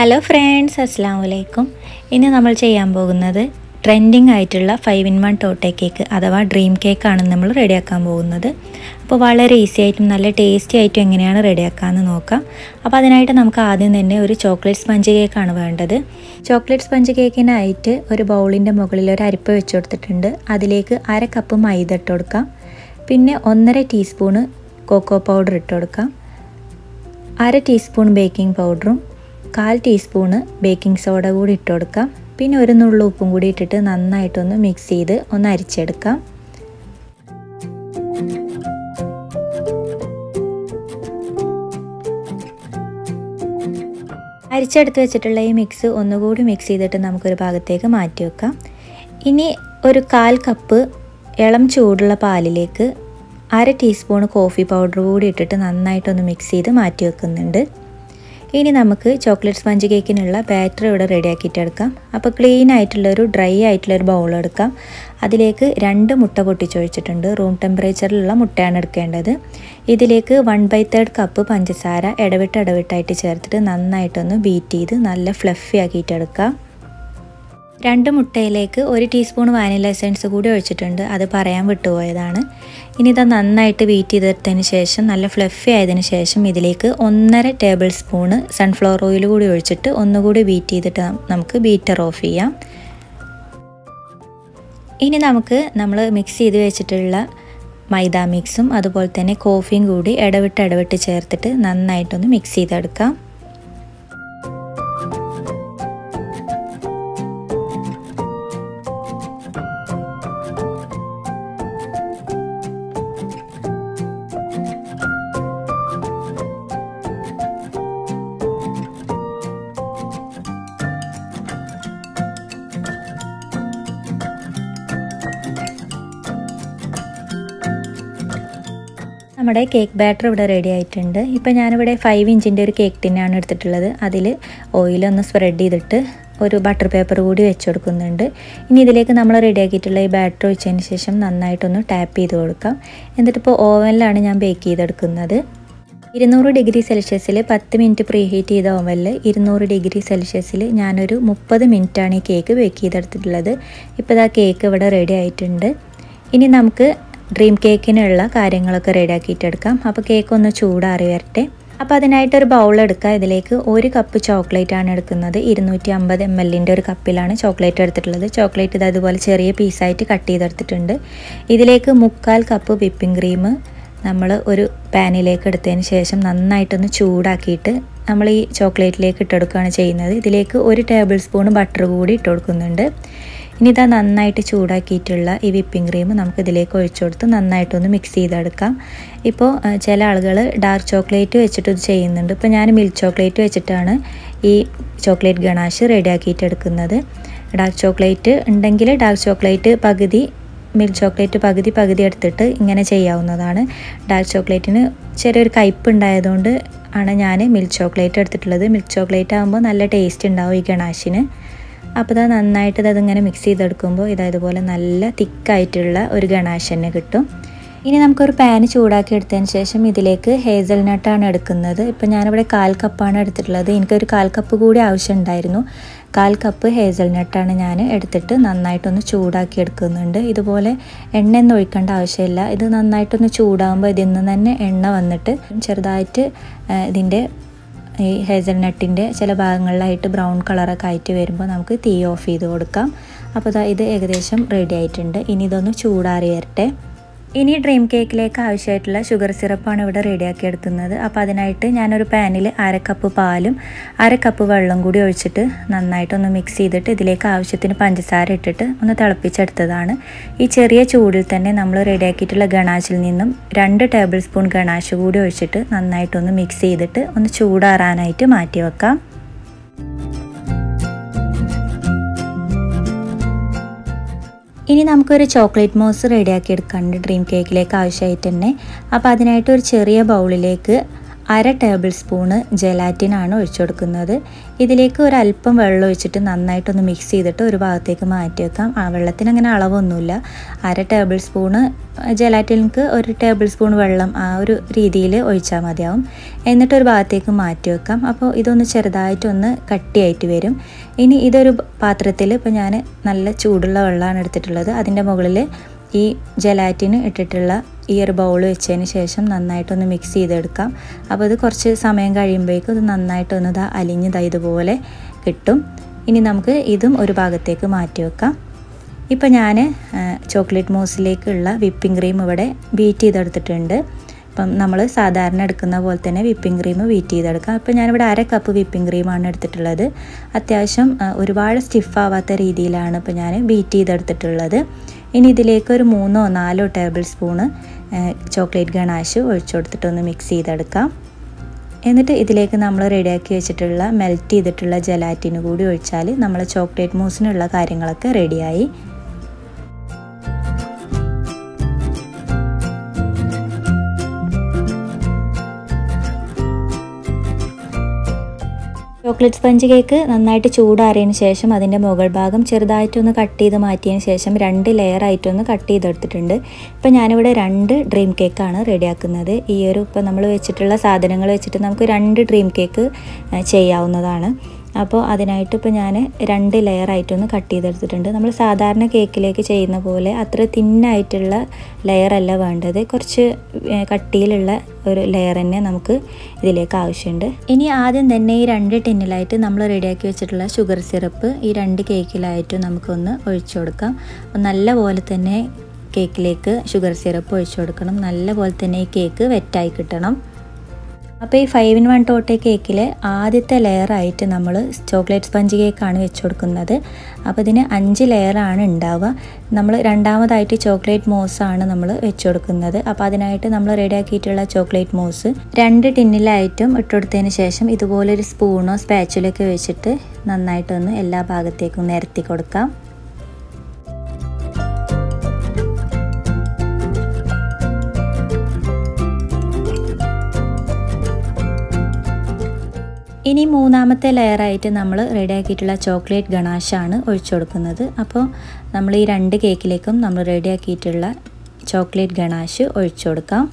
Hello friends, അസ്സലാമു അലൈക്കും. ഇന്ന് നമ്മൾ ചെയ്യാൻ പോകുന്നത് ട്രെൻഡിങ് ആയിട്ടുള്ള 5-in-1 ടോട്ടെ കേക്ക് അഥവാ ഡ്രീം കേക്കാണ് നമ്മൾ റെഡിയാക്കാൻ പോകുന്നത്. അപ്പോൾ വളരെ ഈസി ആയിട്ടും നല്ല ടേസ്റ്റി ആയിട്ടും എങ്ങനെയാണ് റെഡിയാക്കാമെന്ന് നോക്കാം. അപ്പോൾ അതിനായിട്ട് നമുക്ക് ആദ്യം തന്നെ ഒരു ചോക്ലേറ്റ് സ്പഞ്ച് കേക്കാണ് വേണ്ടത്. ചോക്ലേറ്റ് സ്പഞ്ച് കേക്കിനായിട്ട് ഒരു ബൗളിൻ്റെ മുകളിൽ ഒരു അരിപ്പ വെച്ച് കൊടുത്തിട്ടുണ്ട്. അതിലേക്ക് 1/2 കപ്പ് മൈദ ഇട്ട് കൊടുക്കാം. പിന്നെ 1.5 ടീസ്പൂണ് കൊക്കോ പൗഡർ ഇട്ട് കൊടുക്കാം. 1/2 ടീസ്പൂൺ ബേക്കിംഗ് പൗഡറും 1/4 ടീസ്പൂണ് ബേക്കിംഗ് സോഡ കൂടി ഇട്ട് കൊടുക്കാം. പിന്നെ ഒരു നുള്ളു ഉപ്പും കൂടി ഇട്ടിട്ട് നന്നായിട്ടൊന്ന് മിക്സ് ചെയ്ത് ഒന്ന് അരിച്ചെടുക്കാം. അരിച്ചെടുത്ത് വെച്ചിട്ടുള്ള ഈ മിക്സ് ഒന്നുകൂടി മിക്സ് ചെയ്തിട്ട് നമുക്കൊരു ഭാഗത്തേക്ക് മാറ്റി വെക്കാം. ഇനി ഒരു 1/4 കപ്പ് ഇളം ചൂടുള്ള പാലിലേക്ക് 1/2 ടീസ്പൂൺ കോഫി പൗഡർ കൂടി ഇട്ടിട്ട് നന്നായിട്ടൊന്ന് മിക്സ് ചെയ്ത് മാറ്റി വെക്കുന്നുണ്ട്. ഇനി നമുക്ക് ചോക്ലേറ്റ് സ്പഞ്ച് കേക്കിനുള്ള ബാറ്റർ ഇവിടെ റെഡിയാക്കിയിട്ട് എടുക്കാം. അപ്പോൾ ക്ലീൻ ആയിട്ടുള്ളൊരു ഡ്രൈ ആയിട്ടുള്ളൊരു ബൗൾ എടുക്കാം. അതിലേക്ക് 2 മുട്ട പൊട്ടിച്ചൊഴിച്ചിട്ടുണ്ട്. റൂം ടെമ്പറേച്ചറിലുള്ള മുട്ടയാണ് എടുക്കേണ്ടത്. ഇതിലേക്ക് 1/3 കപ്പ് പഞ്ചസാര ഇടവിട്ടായിട്ട് ചേർത്തിട്ട് നന്നായിട്ടൊന്ന് ബീറ്റ് ചെയ്ത് നല്ല ഫ്ലഫി ആക്കിയിട്ട് എടുക്കാം. 2 മുട്ടയിലേക്ക് 1 ടീസ്പൂൺ വാനില എസൻസ് കൂടി ഒഴിച്ചിട്ടുണ്ട്. അത് പറയാൻ വിട്ടുപോയതാണ്. ഇനി ഇത് നന്നായിട്ട് ബീറ്റ് ചെയ്തെടുത്തതിന് ശേഷം നല്ല ഫ്ലഫി ആയതിനു ശേഷം ഇതിലേക്ക് 1.5 ടേബിൾ സ്പൂണ് സൺഫ്ലവർ ഓയിൽ കൂടി ഒഴിച്ചിട്ട് ഒന്നുകൂടി ബീറ്റ് ചെയ്തിട്ട് നമുക്ക് ബീറ്റർ ഓഫ് ചെയ്യാം. ഇനി നമുക്ക് നമ്മൾ മിക്സ് ചെയ്ത് വെച്ചിട്ടുള്ള മൈദ മിക്സും അതുപോലെ തന്നെ കോഫിയും കൂടി ഇടവിട്ട് ചേർത്തിട്ട് നന്നായിട്ടൊന്ന് മിക്സ് ചെയ്തെടുക്കാം. നമ്മുടെ കേക്ക് ബാറ്റർ ഇവിടെ റെഡി ആയിട്ടുണ്ട്. ഇപ്പോൾ ഞാനിവിടെ 5 ഇഞ്ചിൻ്റെ ഒരു കേക്ക് ടിന്നാണ് എടുത്തിട്ടുള്ളത്. അതിൽ ഓയിലൊന്ന് സ്പ്രെഡ് ചെയ്തിട്ട് ഒരു ബട്ടർ പേപ്പർ കൂടി വെച്ച് കൊടുക്കുന്നുണ്ട്. ഇനി ഇതിലേക്ക് നമ്മൾ റെഡിയാക്കിയിട്ടുള്ള ഈ ബാറ്റർ ഒഴിച്ചതിന് ശേഷം നന്നായിട്ടൊന്ന് ടാപ്പ് ചെയ്ത് കൊടുക്കാം. എന്നിട്ടിപ്പോൾ ഓവനിലാണ് ഞാൻ ബേക്ക് ചെയ്തെടുക്കുന്നത്. 200 ഡിഗ്രി സെൽഷ്യസിൽ 10 മിനിറ്റ് പ്രീ ഹീറ്റ് ചെയ്ത ഓവനിൽ 200 ഡിഗ്രി സെൽഷ്യസിൽ ഞാനൊരു 30 മിനിറ്റാണ് ഈ കേക്ക് ബേക്ക് ചെയ്തെടുത്തിട്ടുള്ളത്. ഇപ്പോൾ ഇതാ കേക്ക് ഇവിടെ റെഡി ആയിട്ടുണ്ട്. ഇനി നമുക്ക് ഡ്രീം കേക്കിനുള്ള കാര്യങ്ങളൊക്കെ റെഡിയാക്കിയിട്ടെടുക്കാം. അപ്പോൾ കേക്ക് ഒന്ന് ചൂടാറി വരട്ടെ. അപ്പോൾ അതിനായിട്ടൊരു ബൗൾ എടുക്കുക. ഇതിലേക്ക് 1 കപ്പ് ചോക്ലേറ്റ് ആണ് എടുക്കുന്നത്. 250 ml ഒരു കപ്പിലാണ് ചോക്ലേറ്റ് എടുത്തിട്ടുള്ളത്. ചോക്ലേറ്റ് ഇത് അതുപോലെ ചെറിയ പീസായിട്ട് കട്ട് ചെയ്തെടുത്തിട്ടുണ്ട്. ഇതിലേക്ക് 3/4 കപ്പ് വിപ്പിംഗ് ക്രീം നമ്മൾ ഒരു പാനിലേക്ക് എടുത്തതിന് ശേഷം നന്നായിട്ടൊന്ന് ചൂടാക്കിയിട്ട് നമ്മൾ ഈ ചോക്ലേറ്റിലേക്ക് ഇട്ടെടുക്കുകയാണ് ചെയ്യുന്നത്. ഇതിലേക്ക് 1 ടേബിൾ സ്പൂൺ ബട്ടർ കൂടി ഇട്ട് കൊടുക്കുന്നുണ്ട്. ഇനി ഇതാ നന്നായിട്ട് ചൂടാക്കിയിട്ടുള്ള ഈ വിപ്പിംഗ് ക്രീം നമുക്ക് ഇതിലേക്ക് ഒഴിച്ചു കൊടുത്ത് നന്നായിട്ടൊന്ന് മിക്സ് ചെയ്തെടുക്കാം. ഇപ്പോൾ ചില ആളുകൾ ഡാർക്ക് ചോക്ലേറ്റ് വെച്ചിട്ട് ഇത് ചെയ്യുന്നുണ്ട്. ഇപ്പോൾ ഞാൻ മിൽക്ക് ചോക്ലേറ്റ് വെച്ചിട്ടാണ് ഈ ചോക്ലേറ്റ് ഗണാഷ് റെഡിയാക്കിയിട്ട് എടുക്കുന്നത്. ഡാർക്ക് ചോക്ലേറ്റ് ഉണ്ടെങ്കിൽ ഡാർക്ക് ചോക്ലേറ്റ് പകുതി, മിൽക്ക് ചോക്ലേറ്റ് പകുതി എടുത്തിട്ട് ഇങ്ങനെ ചെയ്യാവുന്നതാണ്. ഡാർക്ക് ചോക്ലേറ്റിന് ചെറിയൊരു കയ്പ്പ് ഉണ്ടായതുകൊണ്ട് ആണ് ഞാൻ മിൽക്ക് ചോക്ലേറ്റ് എടുത്തിട്ടുള്ളത്. മിൽക്ക് ചോക്ലേറ്റ് ആകുമ്പോൾ നല്ല ടേസ്റ്റ് ഉണ്ടാവും ഈ ഗണാഷിന്. അപ്പോൾ ഇത് നന്നായിട്ട് അതിങ്ങനെ മിക്സ് ചെയ്തെടുക്കുമ്പോൾ ഇതുപോലെ നല്ല തിക്കായിട്ടുള്ള ഒരു ഗണാഷ് തന്നെ കിട്ടും. ഇനി നമുക്കൊരു പാൻ ചൂടാക്കി എടുത്തതിന് ശേഷം ഇതിലേക്ക് ഹേസൽനട്ടാണ് എടുക്കുന്നത്. ഇപ്പോൾ ഞാനിവിടെ 1/4 കപ്പാണ് എടുത്തിട്ടുള്ളത്. എനിക്കൊരു 1/4 കപ്പ് കൂടി ആവശ്യമുണ്ടായിരുന്നു. 1/4 കപ്പ് ഹേസൽനട്ടാണ് ഞാൻ എടുത്തിട്ട് നന്നായിട്ടൊന്ന് ചൂടാക്കി എടുക്കുന്നുണ്ട്. ഇതുപോലെ എണ്ണയൊന്നും ഒഴിക്കേണ്ട ആവശ്യമില്ല. ഇത് നന്നായിട്ടൊന്ന് ചൂടാകുമ്പോൾ ഇതിൽ നിന്ന് തന്നെ എണ്ണ വന്നിട്ട് ചെറുതായിട്ട് ഇതിൻ്റെ ഈ ഹേസൽനട്ടിൻ്റെ ചില ഭാഗങ്ങളിലായിട്ട് ബ്രൗൺ കളറൊക്കെ ആയിട്ട് വരുമ്പോൾ നമുക്ക് തീ ഓഫ് ചെയ്ത് കൊടുക്കാം. അപ്പോൾ ഇത് ഏകദേശം റെഡി ആയിട്ടുണ്ട്. ഇനി ഇതൊന്ന് ചൂടാറി വരട്ടെ. ഇനി ഡ്രീം കേക്കിലേക്ക് ആവശ്യമായിട്ടുള്ള ഷുഗർ സിറപ്പാണ് ഇവിടെ റെഡിയാക്കി എടുക്കുന്നത്. അപ്പോൾ അതിനായിട്ട് ഞാനൊരു പാനിൽ 1/2 കപ്പ് പാലും 1/2 കപ്പ് വെള്ളം കൂടി ഒഴിച്ചിട്ട് നന്നായിട്ടൊന്ന് മിക്സ് ചെയ്തിട്ട് ഇതിലേക്ക് ആവശ്യത്തിന് പഞ്ചസാര ഇട്ടിട്ട് ഒന്ന് തിളപ്പിച്ചെടുത്തതാണ്. ഈ ചെറിയ ചൂടിൽ തന്നെ നമ്മൾ റെഡിയാക്കിയിട്ടുള്ള ഗണാഷിൽ നിന്നും 2 ടേബിൾ സ്പൂൺ ഗണാഷ് കൂടി ഒഴിച്ചിട്ട് നന്നായിട്ടൊന്ന് മിക്സ് ചെയ്തിട്ട് ഒന്ന് ചൂടാറാനായിട്ട് മാറ്റി വെക്കാം. ഇനി നമുക്കൊരു ചോക്ലേറ്റ് മോസ് റെഡിയാക്കി എടുക്കാനുണ്ട് ഡ്രീം കേക്കിലേക്ക് ആവശ്യമായിട്ട് തന്നെ. അപ്പോൾ അതിനായിട്ട് ഒരു ചെറിയ ബൗളിലേക്ക് 1/2 ടേബിൾ സ്പൂണ് ജെലാറ്റിനാണ് ഒഴിച്ചു കൊടുക്കുന്നത്. ഇതിലേക്ക് ഒരല്പം വെള്ളം ഒഴിച്ചിട്ട് നന്നായിട്ടൊന്ന് മിക്സ് ചെയ്തിട്ട് ഒരു ഭാഗത്തേക്ക് മാറ്റി വെക്കാം. വെള്ളത്തിന് അങ്ങനെ അളവൊന്നുമില്ല. 1/2 ടേബിൾ സ്പൂണ് ജെലാറ്റിനിക്ക് 1 ടേബിൾ സ്പൂൺ വെള്ളം ആ ഒരു രീതിയിൽ ഒഴിച്ചാൽ മതിയാവും. എന്നിട്ട് ഒരു ഭാഗത്തേക്ക് മാറ്റി വെക്കാം. അപ്പോൾ ഇതൊന്ന് ചെറുതായിട്ടൊന്ന് കട്ടിയായിട്ട് വരും. ഇനി ഇതൊരു പാത്രത്തിൽ ഇപ്പോൾ ഞാൻ നല്ല ചൂടുള്ള വെള്ളമാണ് എടുത്തിട്ടുള്ളത്. അതിൻ്റെ മുകളിൽ ഈ ജെലാറ്റിന് ഇട്ടിട്ടുള്ള ഈ ഒരു ബൗൾ വെച്ചതിന് ശേഷം നന്നായിട്ടൊന്ന് മിക്സ് ചെയ്തെടുക്കാം. അപ്പോൾ ഇത് കുറച്ച് സമയം കഴിയുമ്പോഴേക്കും ഇത് നന്നായിട്ടൊന്ന് അലിഞ്ഞ് ഇതുപോലെ കിട്ടും. ഇനി നമുക്ക് ഇതും ഒരു ഭാഗത്തേക്ക് മാറ്റി വെക്കാം. ഇപ്പോൾ ഞാൻ ചോക്ലേറ്റ് മൂസിലേക്കുള്ള വിപ്പിംഗ് ക്രീം ഇവിടെ ബീറ്റ് ചെയ്തെടുത്തിട്ടുണ്ട്. അപ്പം നമ്മൾ സാധാരണ എടുക്കുന്ന പോലെ തന്നെ വിപ്പിംഗ് ക്രീം ബീറ്റ് ചെയ്തെടുക്കാം. ഇപ്പോൾ ഞാനിവിടെ 1/2 കപ്പ് വിപ്പിംഗ് ക്രീമാണ് എടുത്തിട്ടുള്ളത്. അത്യാവശ്യം ഒരുപാട് സ്റ്റിഫാവാത്ത രീതിയിലാണ് ഇപ്പോൾ ഞാൻ ബീറ്റ് ചെയ്തെടുത്തിട്ടുള്ളത്. ഇനി ഇതിലേക്ക് ഒരു 3 or 4 table spoon chocolate ganache ഒഴിച്ചു കൊടുത്തിട്ടൊന്ന് മിക്സ് ചെയ്തെടുക്കാം. എന്നിട്ട് ഇതിലേക്ക് നമ്മൾ റെഡിയാക്കി വെച്ചിട്ടുള്ള മെൽറ്റ് ചെയ്തിട്ടുള്ള ജെലാറ്റിന് കൂടി ഒഴിച്ചാൽ നമ്മൾ ചോക്ലേറ്റ് മൂസിനുള്ള കാര്യങ്ങളൊക്കെ റെഡിയായി. ചോക്ലേറ്റ് സ്പഞ്ച് കേക്ക് നന്നായിട്ട് ചൂടാറിയതിന് ശേഷം അതിൻ്റെ മുകൾ ഭാഗം ചെറുതായിട്ടൊന്ന് കട്ട് ചെയ്ത് മാറ്റിയതിന് ശേഷം 2 ലെയർ ആയിട്ടൊന്ന് കട്ട് ചെയ്തെടുത്തിട്ടുണ്ട്. ഇപ്പോൾ ഞാനിവിടെ 2 ഡ്രീം കേക്കാണ് റെഡിയാക്കുന്നത്. ഈ ഒരു ഇപ്പോൾ നമ്മൾ വെച്ചിട്ടുള്ള സാധനങ്ങൾ വെച്ചിട്ട് നമുക്ക് 2 ഡ്രീം കേക്ക് ചെയ്യാവുന്നതാണ്. അപ്പോൾ അതിനായിട്ട് ഇപ്പോൾ ഞാൻ 2 ലെയർ ആയിട്ടൊന്ന് കട്ട് ചെയ്തെടുത്തിട്ടുണ്ട്. നമ്മൾ സാധാരണ കേക്കിലേക്ക് ചെയ്യുന്ന പോലെ അത്ര തിന്നായിട്ടുള്ള ലെയർ അല്ല വേണ്ടത്. കുറച്ച് കട്ടിയിലുള്ള ഒരു ലെയർ തന്നെ നമുക്ക് ഇതിലേക്ക് ആവശ്യമുണ്ട്. ഇനി ആദ്യം തന്നെ ഈ 2 ടിന്നിലായിട്ട് നമ്മൾ റെഡിയാക്കി വെച്ചിട്ടുള്ള ഷുഗർ സിറപ്പ് ഈ 2 കേക്കിലായിട്ട് നമുക്കൊന്ന് ഒഴിച്ചു കൊടുക്കാം. നല്ല പോലെ തന്നെ കേക്കിലേക്ക് ഷുഗർ സിറപ്പ് ഒഴിച്ചു കൊടുക്കണം. നല്ല പോലെ തന്നെ ഈ കേക്ക് വെറ്റായി കിട്ടണം. അപ്പോൾ ഈ 5 in 1 ടോട്ടെ കേക്കിൽ ആദ്യത്തെ ലെയറായിട്ട് നമ്മൾ ചോക്ലേറ്റ് സ്പഞ്ച് കേക്കാണ് വെച്ച് കൊടുക്കുന്നത്. അപ്പോൾ ഇതിന് 5 ലെയറാണ് ഉണ്ടാവുക. നമ്മൾ രണ്ടാമതായിട്ട് ചോക്ലേറ്റ് മൂസാണ് നമ്മൾ വെച്ച് കൊടുക്കുന്നത്. അപ്പോൾ അതിനായിട്ട് നമ്മൾ റെഡിയാക്കിയിട്ടുള്ള ചോക്ലേറ്റ് മൂസ് 2 ടിന്നിലായിട്ടും ഇട്ടുകൊടുത്തതിന് ശേഷം ഇതുപോലൊരു സ്പൂണോ സ്പാച്ചുലൊക്കെ വെച്ചിട്ട് നന്നായിട്ടൊന്ന് എല്ലാ ഭാഗത്തേക്കും നിരത്തി കൊടുക്കാം. ഇനി മൂന്നാമത്തെ ലെയറായിട്ട് നമ്മൾ റെഡിയാക്കിയിട്ടുള്ള ചോക്ലേറ്റ് ഗണാഷാണ് ഒഴിച്ചു കൊടുക്കുന്നത്. അപ്പോൾ നമ്മൾ ഈ 2 കേക്കിലേക്കും നമ്മൾ റെഡിയാക്കിയിട്ടുള്ള ചോക്ലേറ്റ് ഗണാഷ് ഒഴിച്ചു കൊടുക്കാം.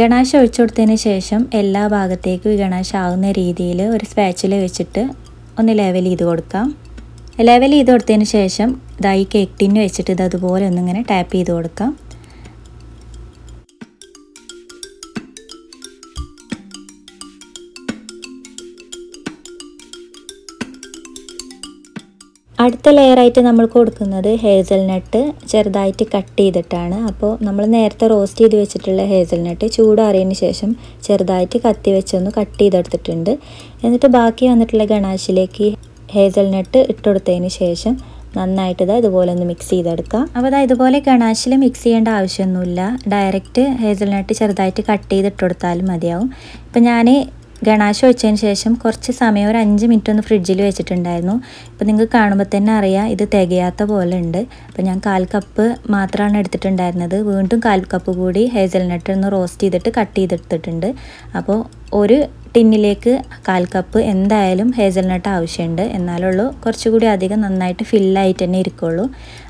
ഗണാഷ് ഒഴിച്ചു കൊടുത്തതിന് ശേഷം എല്ലാ ഭാഗത്തേക്കും ഈ ഗണാഷ് ആവുന്ന രീതിയിൽ ഒരു സ്പാച്ചുല വെച്ചിട്ട് ഒന്ന് ലെവൽ ചെയ്ത് കൊടുക്കാം. ലെവൽ ചെയ്ത് കൊടുത്തതിന് ശേഷം ഈ കേക്ക് ടിന്ന് വെച്ചിട്ട് ഇത് അതുപോലെ ഒന്നിങ്ങനെ ടാപ്പ് ചെയ്ത് കൊടുക്കാം. അടുത്ത ലെയറായിട്ട് നമ്മൾ കൊടുക്കുന്നത് ഹേസൽനട്ട് ചെറുതായിട്ട് കട്ട് ചെയ്തിട്ടാണ്. അപ്പോൾ നമ്മൾ നേരത്തെ റോസ്റ്റ് ചെയ്ത് വെച്ചിട്ടുള്ള ഹേസൽനട്ട് ചൂടാറിയതിന് ശേഷം ചെറുതായിട്ട് കത്തി വെച്ചൊന്ന് കട്ട് ചെയ്തെടുത്തിട്ടുണ്ട്. എന്നിട്ട് ബാക്കി വന്നിട്ടുള്ള ഗണാഷിലേക്ക് ഹേസൽനട്ട് ഇട്ടുകൊടുത്തതിന് ശേഷം നന്നായിട്ട് ഇതുപോലെ ഒന്ന് മിക്സ് ചെയ്തെടുക്കാം. അപ്പോൾ ഇതുപോലെ ഗണാഷിൽ മിക്സ് ചെയ്യേണ്ട ആവശ്യമൊന്നുമില്ല. ഡയറക്റ്റ് ഹേസൽനട്ട് ചെറുതായിട്ട് കട്ട് ചെയ്തിട്ട് കൊടുത്താലും മതിയാവും. ഇപ്പോൾ ഞാൻ ഗണാഷ് വെച്ചതിന് ശേഷം കുറച്ച് സമയം ഒരു 5 മിനിറ്റ് ഒന്ന് ഫ്രിഡ്ജിൽ വെച്ചിട്ടുണ്ടായിരുന്നു. ഇപ്പോൾ നിങ്ങൾക്ക് കാണുമ്പോൾ തന്നെ അറിയാം ഇത് തികയാത്ത പോലെ ഉണ്ട്. അപ്പോൾ ഞാൻ 1/4 കപ്പ് മാത്രമാണ് എടുത്തിട്ടുണ്ടായിരുന്നത്. വീണ്ടും 1/4 കപ്പ് കൂടി ഹേസൽനട്ട് ഒന്ന് റോസ്റ്റ് ചെയ്തിട്ട് കട്ട് ചെയ്തെടുത്തിട്ടുണ്ട്. അപ്പോൾ ഒരു ടിന്നിലേക്ക് 1/4 കപ്പ് എന്തായാലും ഹേസൽനട്ട് ആവശ്യമുണ്ട്. എന്നാലുള്ളൂ കുറച്ചുകൂടി അധികം നന്നായിട്ട് ഫില്ലായിട്ട് തന്നെ ഇരിക്കുള്ളൂ.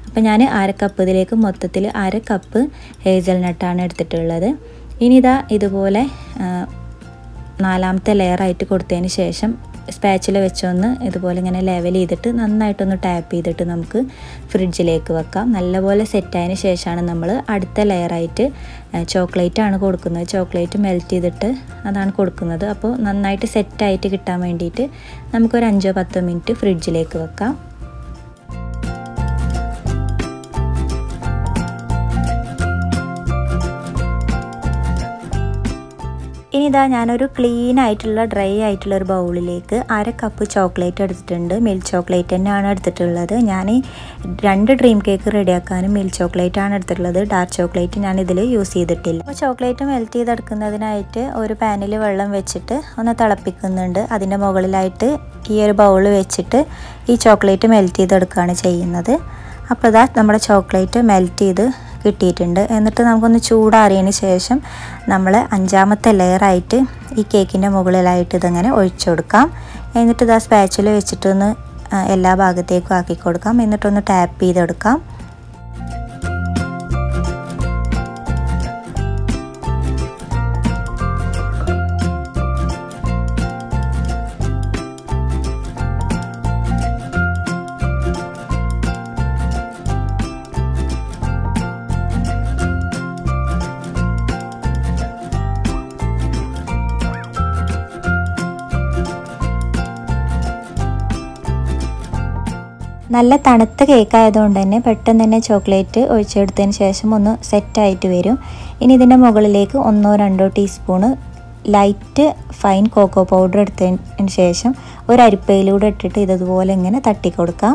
അപ്പോൾ ഞാൻ 1/2 കപ്പ് ഇതിലേക്ക് മൊത്തത്തിൽ 1/2 കപ്പ് ഹേസൽനട്ടാണ് എടുത്തിട്ടുള്ളത്. ഇനി ഇതുപോലെ 4ാമത്തെ ലെയറായിട്ട് കൊടുത്തതിന് ശേഷം സ്പാച്ചില വെച്ചൊന്ന് ഇതുപോലെ ഇങ്ങനെ ലെവൽ ചെയ്തിട്ട് നന്നായിട്ടൊന്ന് ടാപ്പ് ചെയ്തിട്ട് നമുക്ക് ഫ്രിഡ്ജിലേക്ക് വെക്കാം. നല്ലപോലെ സെറ്റായതിന് ശേഷമാണ് നമ്മൾ അടുത്ത ലെയറായിട്ട് ചോക്ലേറ്റാണ് കൊടുക്കുന്നത്. ചോക്ലേറ്റ് മെൽറ്റ് ചെയ്തിട്ട് അതാണ് കൊടുക്കുന്നത്. അപ്പോൾ നന്നായിട്ട് സെറ്റായിട്ട് കിട്ടാൻ വേണ്ടിയിട്ട് നമുക്കൊരു 5-10 മിനിറ്റ് ഫ്രിഡ്ജിലേക്ക് വെക്കാം. ഇനി ഞാനൊരു ക്ലീൻ ആയിട്ടുള്ള ഡ്രൈ ആയിട്ടുള്ള ഒരു ബൗളിലേക്ക് 1/2 കപ്പ് ചോക്ലേറ്റ് എടുത്തിട്ടുണ്ട്. മിൽക്ക് ചോക്ലേറ്റ് തന്നെയാണ് എടുത്തിട്ടുള്ളത്. ഞാൻ 2 ഡ്രീം കേക്ക് റെഡിയാക്കാനും മിൽക്ക് ചോക്ലേറ്റ് ആണ് എടുത്തിട്ടുള്ളത്. ഡാർക്ക് ചോക്ലേറ്റ് ഞാൻ ഇതിൽ യൂസ് ചെയ്തിട്ടില്ല. അപ്പോൾ ചോക്ലേറ്റ് മെൽറ്റ് ചെയ്തെടുക്കുന്നതിനായിട്ട് ഒരു പാനിൽ വെള്ളം വെച്ചിട്ട് ഒന്ന് തിളപ്പിക്കുന്നുണ്ട്. അതിൻ്റെ മുകളിലായിട്ട് ഈ ഒരു ബൗൾ വെച്ചിട്ട് ഈ ചോക്ലേറ്റ് മെൽറ്റ് ചെയ്തെടുക്കുകയാണ് ചെയ്യുന്നത്. അപ്പോൾ നമ്മുടെ ചോക്ലേറ്റ് മെൽറ്റ് ചെയ്ത് കിട്ടിയിട്ടുണ്ട്. എന്നിട്ട് നമുക്കൊന്ന് ചൂടാറിയതിന് ശേഷം നമ്മൾ 5ാമത്തെ ലെയറായിട്ട് ഈ കേക്കിൻ്റെ മുകളിലായിട്ട് ഇതങ്ങനെ ഒഴിച്ചു കൊടുക്കാം. എന്നിട്ട് ഇതാ സ്പാച്ചിൽ വെച്ചിട്ടൊന്ന് എല്ലാ ഭാഗത്തേക്കും ആക്കി കൊടുക്കാം. എന്നിട്ടൊന്ന് ടാപ്പ് ചെയ്തെടുക്കാം. നല്ല തണുത്ത കേക്ക് ആയതുകൊണ്ട് തന്നെ പെട്ടെന്ന് തന്നെ ചോക്ലേറ്റ് ഒഴിച്ചെടുത്തതിന് ശേഷം ഒന്ന് സെറ്റായിട്ട് വരും. ഇനി ഇതിൻ്റെ മുകളിലേക്ക് 1-2 teaspoon light fine coco powder എടുത്തതിന് ശേഷം ഒരു അരിപ്പയിലൂടെ ഇട്ടിട്ട് ഇതുപോലെ ഇങ്ങനെ തട്ടി കൊടുക്കാം.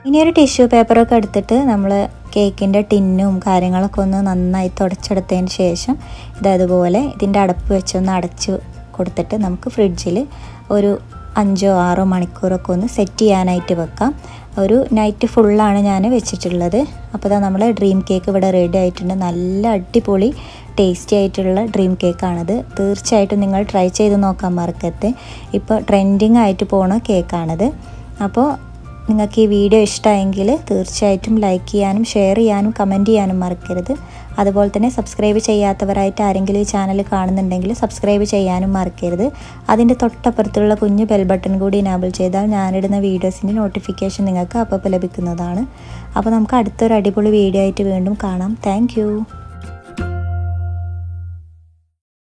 ഇനി ഒരു ടിഷ്യൂ പേപ്പറൊക്കെ എടുത്തിട്ട് നമ്മൾ കേക്കിൻ്റെ ടിന്നും കാര്യങ്ങളൊക്കെ ഒന്ന് നന്നായി തുടച്ചെടുത്തതിന് ശേഷം ഇതതുപോലെ ഇതിൻ്റെ അടപ്പ് വെച്ചൊന്ന് അടച്ച് കൊടുത്തിട്ട് നമുക്ക് ഫ്രിഡ്ജിൽ ഒരു 5-6 മണിക്കൂറൊക്കെ ഒന്ന് സെറ്റ് ചെയ്യാനായിട്ട് വെക്കാം. ഒരു നൈറ്റ് ഫുള്ളാണ് ഞാൻ വെച്ചിട്ടുള്ളത്. അപ്പോൾ ഇതാ നമ്മളെ ഡ്രീം കേക്ക് ഇവിടെ റെഡി ആയിട്ടുണ്ട്. നല്ല അടിപൊളി ടേസ്റ്റി ആയിട്ടുള്ള ഡ്രീം കേക്കാണിത്. തീർച്ചയായിട്ടും നിങ്ങൾ ട്രൈ ചെയ്ത് നോക്കാൻ മറക്കരുത്. ഇപ്പോൾ ട്രെൻഡിങ് ആയിട്ട് പോണ കേക്കാണിത്. അപ്പോൾ നിങ്ങൾക്ക് ഈ വീഡിയോ ഇഷ്ടമായെങ്കിൽ തീർച്ചയായിട്ടും ലൈക്ക് ചെയ്യാനും ഷെയർ ചെയ്യാനും കമൻറ്റ് ചെയ്യാനും മറക്കരുത്. അതുപോലെ തന്നെ സബ്സ്ക്രൈബ് ചെയ്യാത്തവരായിട്ട് ആരെങ്കിലും ഈ ചാനൽ കാണുന്നുണ്ടെങ്കിൽ സബ്സ്ക്രൈബ് ചെയ്യാനും മറക്കരുത്. അതിൻ്റെ തൊട്ടപ്പുറത്തുള്ള കുഞ്ഞ് ബെൽ ബട്ടൺ കൂടി എനാബിൾ ചെയ്താൽ ഞാനിടുന്ന വീഡിയോസിൻ്റെ നോട്ടിഫിക്കേഷൻ നിങ്ങൾക്ക് അപ്പോൾ ലഭിക്കുന്നതാണ്. അപ്പോൾ നമുക്ക് അടുത്തൊരു അടിപൊളി വീഡിയോ ആയിട്ട് വീണ്ടും കാണാം. താങ്ക്